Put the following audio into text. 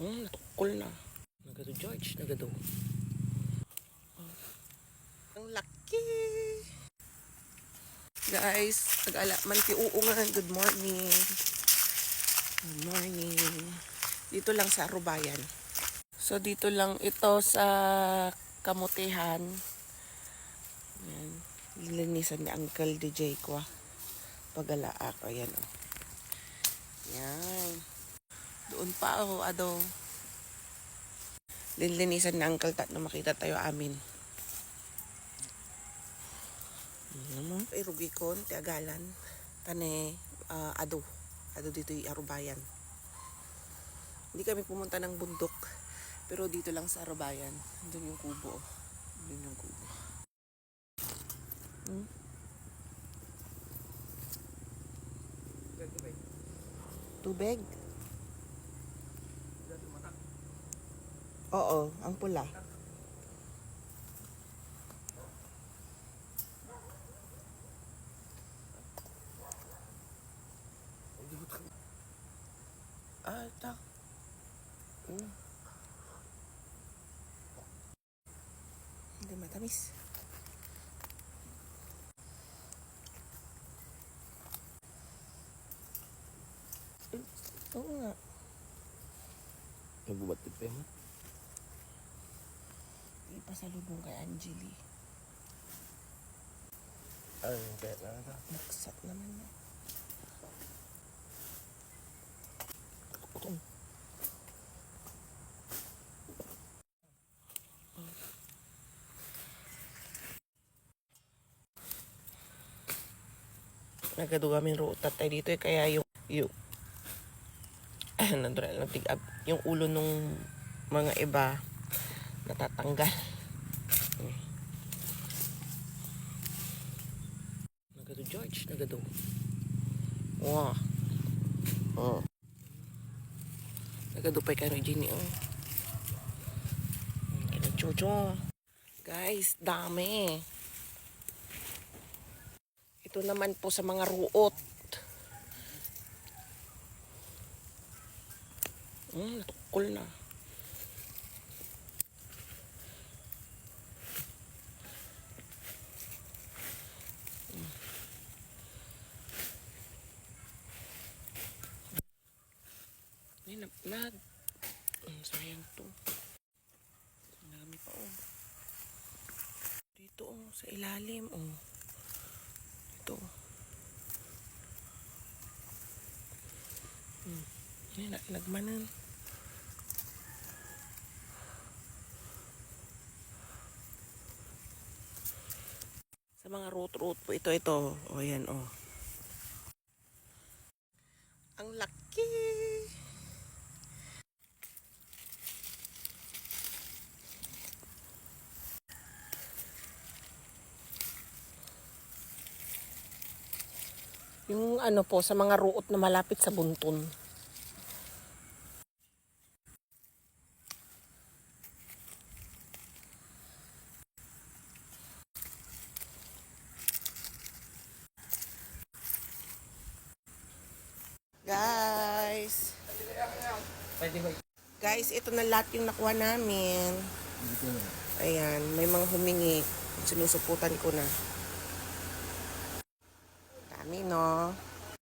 Natukol na. Nagado George, nagado. Ang laki! Guys, nag-ala man ti uungan. Good morning. Good morning. Dito lang sa Arubayan. So, dito lang ito sa Kamutihan. Ayan. Lilinisan ni Uncle DJ ko. Pagala ako. Ayan o. Ayan. Doon pa ako, ado. Lilinisan ni Uncle Tat na makita tayo amin. Irugikon, tiagalan. Tane, ado. Ado dito yung Arubayan. Hindi kami pumunta ng bundok. Pero dito lang sa Arubayan. Doon yung kubo. Doon yung kubo. Tubig? Oo, ang pula. Tak. Hindi matamis. Oo nga. Nagbubatid pa yun. Ipasalubong kay Angeli. Ay, kaya na ito. Naksat naman na. Nagado kami ruutat tayo dito kaya yung nagtigab yung ulo nung mga iba natatanggal. Nagado George, nagado. Wow. Oh. Nagado pa kayo Jenny oh. Chocho. Guys, dami. Ito naman po sa mga ruot. Natukol na. Ay, nag. Sayang to. Marami pa oh. Dito oh, sa ilalim oh. Ito. Ay, nagmanan. Sa mga root po ito. O yan o. Ang laki. Yung ano po sa mga ruot na malapit sa bunton. Guys, ito na lahat yung nakuha namin. Ayan, may mga humingi. Sinusuputan ko na. Dami, no?